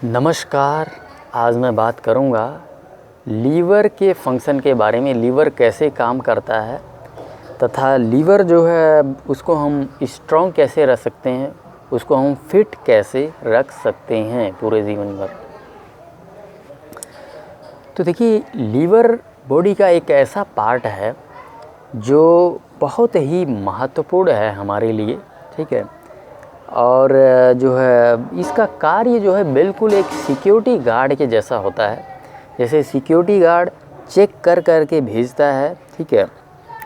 नमस्कार। आज मैं बात करूंगा लीवर के फंक्शन के बारे में। लीवर कैसे काम करता है तथा लीवर जो है उसको हम स्ट्रॉन्ग कैसे रख सकते हैं, उसको हम फिट कैसे रख सकते हैं पूरे जीवन भर। तो देखिए, लीवर बॉडी का एक ऐसा पार्ट है जो बहुत ही महत्वपूर्ण है हमारे लिए, ठीक है। और जो है इसका कार्य जो है बिल्कुल एक सिक्योरिटी गार्ड के जैसा होता है। जैसे सिक्योरिटी गार्ड चेक कर के भेजता है, ठीक है,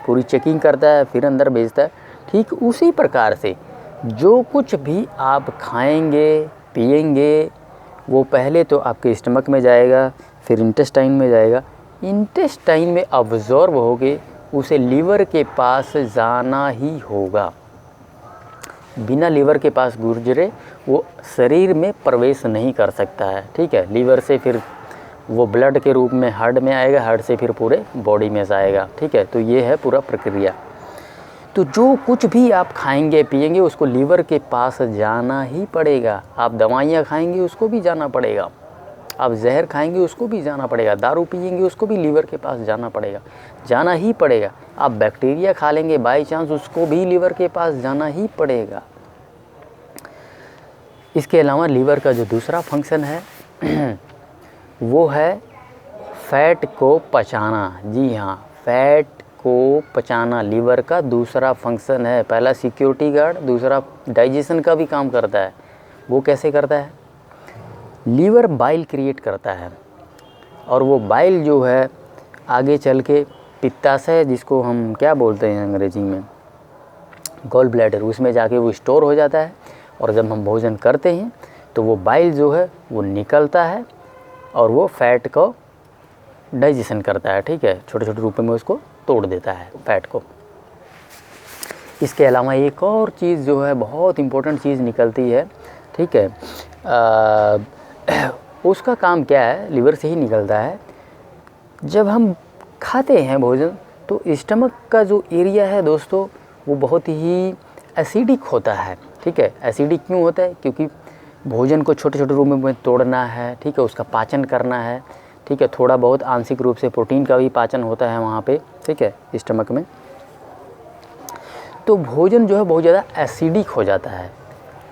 पूरी चेकिंग करता है फिर अंदर भेजता है, ठीक उसी प्रकार से जो कुछ भी आप खाएंगे पिएंगे वो पहले तो आपके स्टमक में जाएगा, फिर इंटेस्टाइन में जाएगा, इंटेस्टाइन में अब्जॉर्ब होके उसे लीवर के पास जाना ही होगा। बिना लीवर के पास गुजरे वो शरीर में प्रवेश नहीं कर सकता है, ठीक है। लीवर से फिर वो ब्लड के रूप में हार्ट में आएगा, हार्ट से फिर पूरे बॉडी में जाएगा, ठीक है। तो ये है पूरा प्रक्रिया। तो जो कुछ भी आप खाएंगे पिएंगे उसको लीवर के पास जाना ही पड़ेगा। आप दवाइयाँ खाएंगे उसको भी जाना पड़ेगा, आप जहर खाएंगे उसको भी जाना पड़ेगा, दारू पिएंगे उसको भी लीवर के पास जाना पड़ेगा, जाना ही पड़ेगा। आप बैक्टीरिया खा लेंगे बाई चांस उसको भी लीवर के पास जाना ही पड़ेगा। इसके अलावा लीवर का जो दूसरा फंक्शन है वो है फैट को पचाना। जी हाँ, फैट को पचाना लीवर का दूसरा फंक्शन है। पहला सिक्योरिटी गार्ड, दूसरा डाइजेशन का भी काम करता है। वो कैसे करता है? लीवर बाइल क्रिएट करता है और वो बाइल जो है आगे चल के पित्ताशय, जिसको हम क्या बोलते हैं अंग्रेजी में, गॉल ब्लैडर, उसमें जाके वो स्टोर हो जाता है। और जब हम भोजन करते हैं तो वो बाइल जो है वो निकलता है और वो फैट को डाइजेशन करता है, ठीक है, छोटे छोटे रूपों में उसको तोड़ देता है फैट को। इसके अलावा एक और चीज़ जो है बहुत इम्पोर्टेंट चीज़ निकलती है, ठीक है। उसका काम क्या है? लीवर से ही निकलता है। जब हम खाते हैं भोजन तो स्टमक का जो एरिया है दोस्तों वो बहुत ही एसिडिक होता है, ठीक है। एसिडिक क्यों होता है? क्योंकि भोजन को छोटे छोटे रूपों में तोड़ना है, ठीक है, उसका पाचन करना है, ठीक है। थोड़ा बहुत आंशिक रूप से प्रोटीन का भी पाचन होता है वहाँ पे, ठीक है, स्टमक में। तो भोजन जो है बहुत ज़्यादा एसिडिक हो जाता है।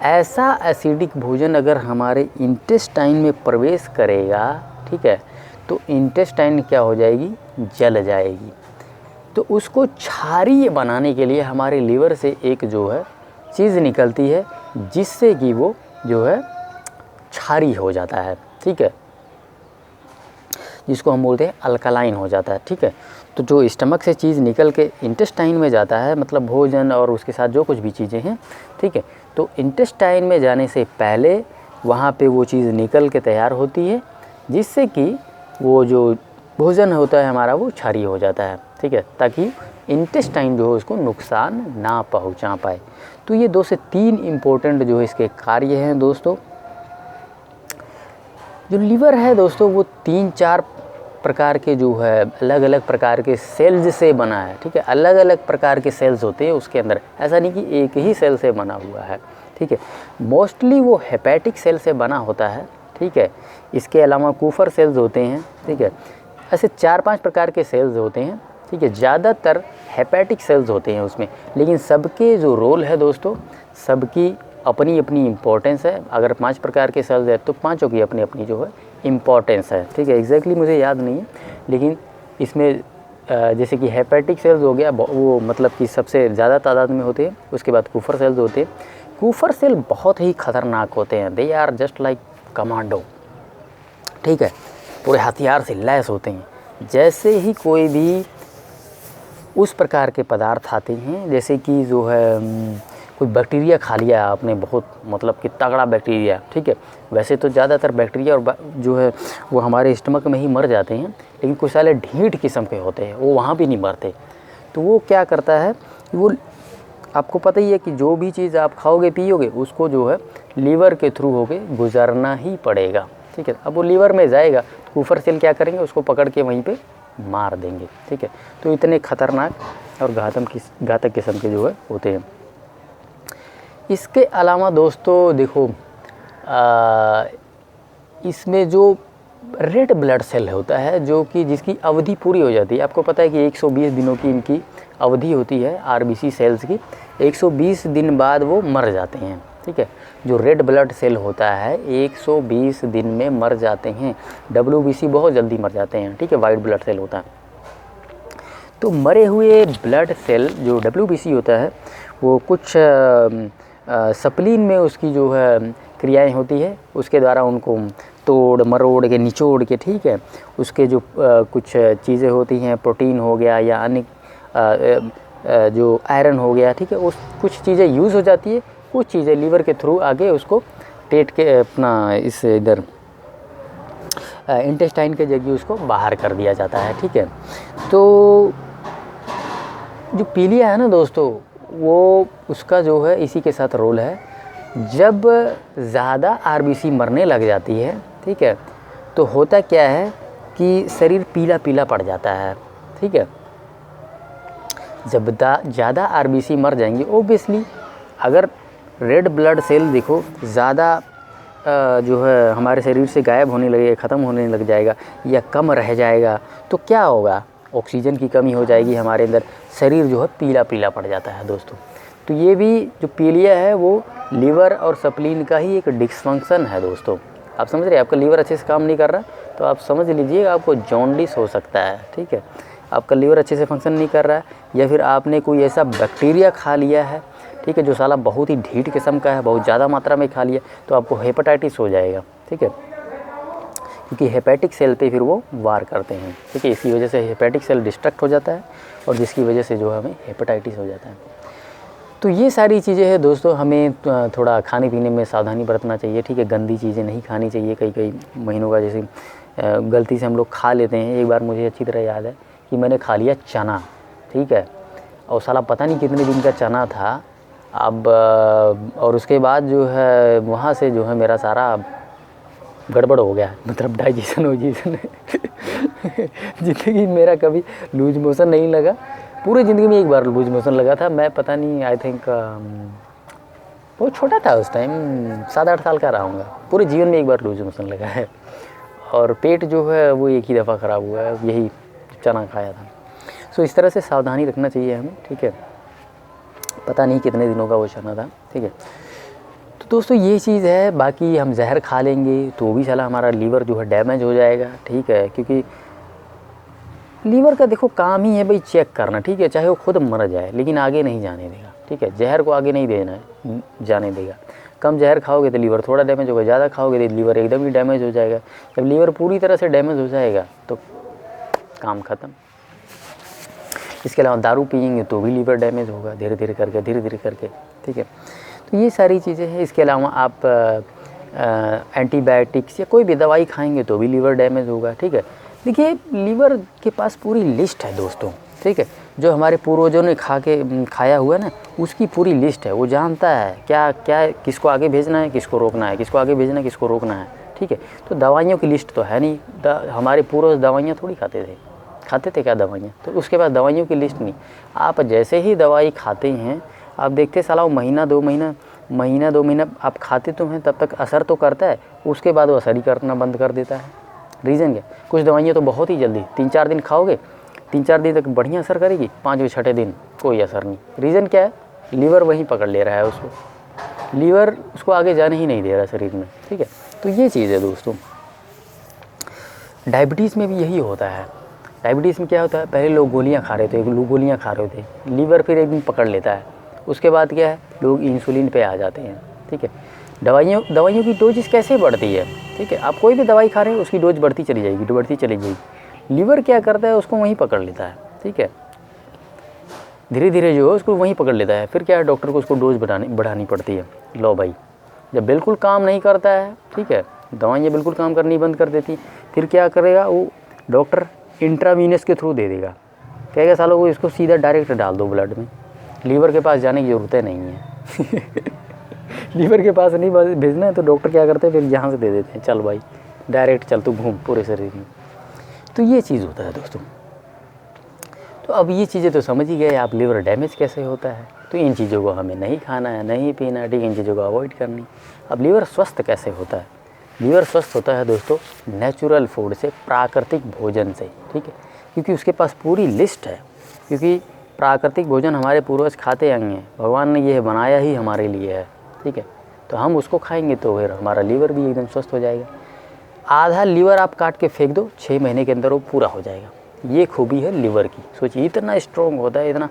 ऐसा एसिडिक भोजन अगर हमारे इंटेस्टाइन में प्रवेश करेगा, ठीक है, तो इंटेस्टाइन क्या हो जाएगी? जल जाएगी। तो उसको क्षारीय बनाने के लिए हमारे लीवर से एक जो है चीज़ निकलती है जिससे कि वो जो है क्षारीय हो जाता है, ठीक है, जिसको हम बोलते हैं अल्कलाइन हो जाता है, ठीक है। तो जो स्टमक से चीज़ निकल के इंटेस्टाइन में जाता है, मतलब भोजन और उसके साथ जो कुछ भी चीज़ें हैं, ठीक है, तो इंटेस्टाइन में जाने से पहले वहाँ पे वो चीज़ निकल के तैयार होती है जिससे कि वो जो भोजन होता है हमारा वो क्षारीय हो जाता है, ठीक है, ताकि इंटेस्टाइन जो है उसको नुकसान ना पहुंचा पाए। तो ये 2 से 3 इम्पोर्टेंट जो है इसके कार्य हैं दोस्तों। जो लीवर है दोस्तों वो 3-4 प्रकार के जो है अलग अलग प्रकार के सेल्स से बना है, ठीक है। अलग अलग प्रकार के सेल्स होते हैं उसके अंदर, ऐसा नहीं कि एक ही सेल से बना हुआ है, ठीक है। मोस्टली वो हेपेटिक सेल से बना होता है, ठीक है। इसके अलावा कूफर सेल्स होते हैं, ठीक है। ऐसे 4-5 प्रकार के सेल्स होते हैं, ठीक है। ज़्यादातर हेपेटिक सेल्स होते हैं उसमें, लेकिन सबके जो रोल है दोस्तों, सबकी अपनी अपनी इम्पोर्टेंस है। अगर 5 प्रकार के सेल्स है तो 5 की अपनी अपनी जो है इम्पोर्टेंस है, ठीक है। एग्जैक्टली मुझे याद नहीं है, लेकिन इसमें जैसे कि हेपेटिक सेल्स हो गया वो मतलब कि सबसे ज़्यादा तादाद में होते हैं। उसके बाद कूफर सेल्स होते हैं। कूफर सेल बहुत ही खतरनाक होते हैं, they are just like commando, ठीक है, पूरे हथियार से लैस होते हैं। जैसे ही कोई भी उस प्रकार के पदार्थ आते हैं, जैसे कि जो है कोई बैक्टीरिया खा लिया आपने, बहुत मतलब कि तगड़ा बैक्टीरिया, ठीक है। वैसे तो ज़्यादातर बैक्टीरिया और जो है वो हमारे स्टमक में ही मर जाते हैं, लेकिन कुछ सारे ढीठ किस्म के होते हैं वो वहाँ भी नहीं मरते। तो वो क्या करता है, वो आपको पता ही है कि जो भी चीज़ आप खाओगे पियोगे उसको जो है लीवर के थ्रू होके गुजरना ही पड़ेगा, ठीक है। अब वो लीवर में जाएगा तो कूफर सेल क्या करेंगे, उसको पकड़ के वहीं पे मार देंगे, ठीक है। तो इतने खतरनाक और घातक किस्म के जो है होते हैं। इसके अलावा दोस्तों देखो इसमें जो रेड ब्लड सेल होता है जो कि जिसकी अवधि पूरी हो जाती है, आपको पता है कि 120 दिनों की इनकी अवधि होती है आरबीसी सेल्स की, 120 दिन बाद वो मर जाते हैं, ठीक है। जो रेड ब्लड सेल होता है 120 दिन में मर जाते हैं, डब्ल्यूबीसी बहुत जल्दी मर जाते हैं, ठीक है, वाइट ब्लड सेल होता है। तो मरे हुए ब्लड सेल जो डब्ल्यूबीसी होता है वो कुछ सप्लीन में उसकी जो है क्रियाएं होती है, उसके द्वारा उनको तोड़ मरोड़ के निचोड़ के, ठीक है, उसके जो कुछ चीज़ें होती हैं, प्रोटीन हो गया या अन्य जो आयरन हो गया, ठीक है, उस कुछ चीज़ें यूज़ हो जाती है, कुछ चीज़ें लीवर के थ्रू आगे उसको पेट के अपना इस इधर इंटेस्टाइन के जरिए उसको बाहर कर दिया जाता है, ठीक है। तो जो पीलिया है ना दोस्तों, वो उसका जो है इसी के साथ रोल है। जब ज़्यादा आरबीसी मरने लग जाती है, ठीक है, तो होता क्या है कि शरीर पीला पीला पड़ जाता है, ठीक है। जब ज़्यादा आरबीसी मर जाएंगे, ओबियसली अगर रेड ब्लड सेल देखो ज़्यादा जो है हमारे शरीर से गायब होने लगेगा, ख़त्म होने लग जाएगा या कम रह जाएगा, तो क्या होगा, ऑक्सीजन की कमी हो जाएगी हमारे अंदर, शरीर जो है पीला पीला पड़ जाता है दोस्तों। तो ये भी जो पीलिया है वो लीवर और सप्लीन का ही एक डिसफंक्शन है दोस्तों। आप समझ रहे हैं, आपका लीवर अच्छे से काम नहीं कर रहा तो आप समझ लीजिए आपको जॉन्डिस हो सकता है, ठीक है। आपका लीवर अच्छे से फंक्शन नहीं कर रहा है या फिर आपने कोई ऐसा बैक्टीरिया खा लिया है, ठीक है, जो साला बहुत ही ढीठ किस्म का है, बहुत ज़्यादा मात्रा में खा लिया, तो आपको हेपेटाइटिस हो जाएगा, ठीक है, क्योंकि हेपेटिक सेल पे फिर वो वार करते हैं, ठीक है। इसी वजह से हेपेटिक सेल डिस्ट्रक्ट हो जाता है और जिसकी वजह से जो हमें हेपेटाइटिस हो जाता है। तो ये सारी चीज़ें हैं दोस्तों, हमें थोड़ा खाने पीने में सावधानी बरतना चाहिए, ठीक है। गंदी चीज़ें नहीं खानी चाहिए, कई कई महीनों का जैसे गलती से हम लोग खा लेते हैं। एक बार मुझे अच्छी तरह याद है कि मैंने खा लिया चना, ठीक है, और साला पता नहीं कितने दिन का चना था। अब और उसके बाद जो है वहाँ से जो है मेरा सारा गड़बड़ हो गया, मतलब डाइजेशन ज़िंदगी मेरा कभी लूज मोशन नहीं लगा, पूरी ज़िंदगी में एक बार लूज मोशन लगा था। मैं पता नहीं, आई थिंक बहुत छोटा था उस टाइम, 7-8 साल का रहा हूँगा। पूरे जीवन में एक बार लूज मोशन लगा है और पेट जो है वो एक ही दफ़ा ख़राब हुआ है, यही चना खाया था। सो इस तरह से सावधानी रखना चाहिए हमें, ठीक है। पता नहीं कितने दिनों का वो चना था, ठीक है। तो दोस्तों ये चीज़ है। बाकी हम जहर खा लेंगे तो भी साला हमारा लीवर जो है डैमेज हो जाएगा, ठीक है, क्योंकि लीवर का देखो काम ही है भाई चेक करना, ठीक है, चाहे वो खुद मर जाए लेकिन आगे नहीं जाने देगा, ठीक है। जहर को आगे नहीं देना है, जाने देगा। कम जहर खाओगे तो लीवर थोड़ा डैमेज होगा, ज़्यादा खाओगे तो लीवर एकदम ही डैमेज हो जाएगा। जब लीवर पूरी तरह से डैमेज हो जाएगा तो काम ख़त्म। इसके अलावा दारू पिएंगे तो भी लीवर डैमेज होगा, धीरे धीरे करके, ठीक है। तो ये सारी चीज़ें हैं। इसके अलावा आप एंटीबायोटिक्स या कोई भी दवाई खाएंगे तो भी लीवर डैमेज होगा, ठीक है। देखिए लीवर के पास पूरी लिस्ट है दोस्तों, ठीक है, जो हमारे पूर्वजों ने खाया हुआ है ना, उसकी पूरी लिस्ट है। वो जानता है क्या क्या किसको आगे भेजना है, किसको रोकना है, किसको आगे भेजना है, किसको रोकना है, ठीक है। तो दवाइयों की लिस्ट तो है नहीं, हमारे पूर्वज दवाइयाँ थोड़ी खाते थे क्या दवाइयाँ, तो उसके बाद दवाइयों की लिस्ट नहीं। आप जैसे ही दवाई खाते हैं आप देखते साला महीना दो महीना आप खाते तो हैं, तब तक असर तो करता है, उसके बाद वो असर ही करना बंद कर देता है। रीज़न क्या, कुछ दवाइयाँ तो बहुत ही जल्दी 3-4 दिन खाओगे, 3-4 दिन तक बढ़िया असर करेगी, 5वें-6ठे दिन कोई असर नहीं। रीज़न क्या है, लीवर वहीं पकड़ ले रहा है उसको, लीवर उसको आगे जाने ही नहीं दे रहा शरीर में, ठीक है। तो ये चीज़ है दोस्तों। डायबिटीज़ में भी यही होता है। डायबिटीज़ में क्या होता है, पहले लोग गोलियाँ खा रहे थे, लीवर फिर एक दिन पकड़ लेता है, उसके बाद क्या है, लोग इंसुलिन पे आ जाते हैं, ठीक है। दवाइयों की डोज कैसे बढ़ती है, ठीक है। आप कोई भी दवाई खा रहे हैं उसकी डोज बढ़ती चली जाएगी। लीवर क्या करता है, उसको वहीं पकड़ लेता है, ठीक है, धीरे धीरे जो है उसको वहीं पकड़ लेता है। फिर क्या है, डॉक्टर को उसको डोज बढ़ानी पड़ती है। लो भाई, जब बिल्कुल काम नहीं करता है, ठीक है, दवाइयाँ बिल्कुल काम करनी बंद कर देती, फिर क्या करेगा वो डॉक्टर, इंट्रावीनस के थ्रू दे देगा, कहेगा सालों को इसको सीधा डायरेक्ट डाल दो ब्लड में, लीवर के पास जाने की ज़रूरत नहीं है। लीवर के पास नहीं भेजना है तो डॉक्टर क्या करते हैं, फिर यहाँ से दे देते हैं, चल भाई डायरेक्ट चल तू घूम पूरे शरीर में। तो ये चीज़ होता है दोस्तों। तो अब ये चीज़ें तो समझ ही गए आप, लीवर डैमेज कैसे होता है। तो इन चीज़ों को हमें नहीं खाना है, नहीं पीना है, ठीक है, इन चीज़ों को अवॉइड करनी। अब लीवर स्वस्थ कैसे होता है, लीवर स्वस्थ होता है दोस्तों नेचुरल फूड से, प्राकृतिक भोजन से, ठीक है, क्योंकि उसके पास पूरी लिस्ट है, क्योंकि प्राकृतिक भोजन हमारे पूर्वज खाते आए हैं, भगवान ने यह बनाया ही हमारे लिए है, ठीक है, तो हम उसको खाएंगे तो फिर हमारा लीवर भी एकदम स्वस्थ हो जाएगा। आधा लीवर आप काट के फेंक दो, 6 महीने के अंदर वो पूरा हो जाएगा। ये खूबी है लीवर की। सोचिए इतना स्ट्रॉन्ग होता है, इतना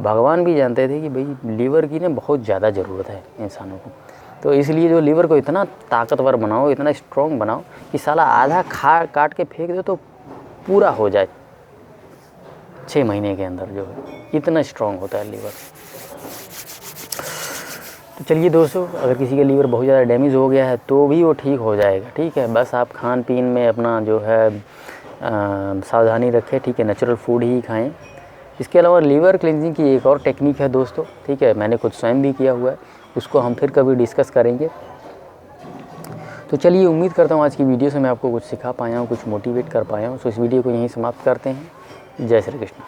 भगवान भी जानते थे कि भाई लीवर की ना बहुत ज़्यादा ज़रूरत है इंसानों को, तो इसलिए जो लीवर को इतना ताकतवर बनाओ, इतना स्ट्रॉन्ग बनाओ कि साला आधा काट के फेंक दो तो पूरा हो जाए 6 महीने के अंदर, जो है इतना स्ट्रॉन्ग होता है लीवर। तो चलिए दोस्तों, अगर किसी का लीवर बहुत ज़्यादा डैमेज हो गया है तो भी वो ठीक हो जाएगा, ठीक है, बस आप खान पीन में अपना जो है सावधानी रखें, ठीक है, नेचुरल फूड ही खाएं। इसके अलावा लीवर क्लिनजिंग की एक और टेक्निक है दोस्तों, ठीक है, मैंने खुद स्वयं भी किया हुआ है, उसको हम फिर कभी डिस्कस करेंगे। तो चलिए, उम्मीद करता हूँ आज की वीडियो से मैं आपको कुछ सिखा पाया हूँ, कुछ मोटिवेट कर पाया हूँ। तो इस वीडियो को यहीं समाप्त करते हैं। जय श्री कृष्ण।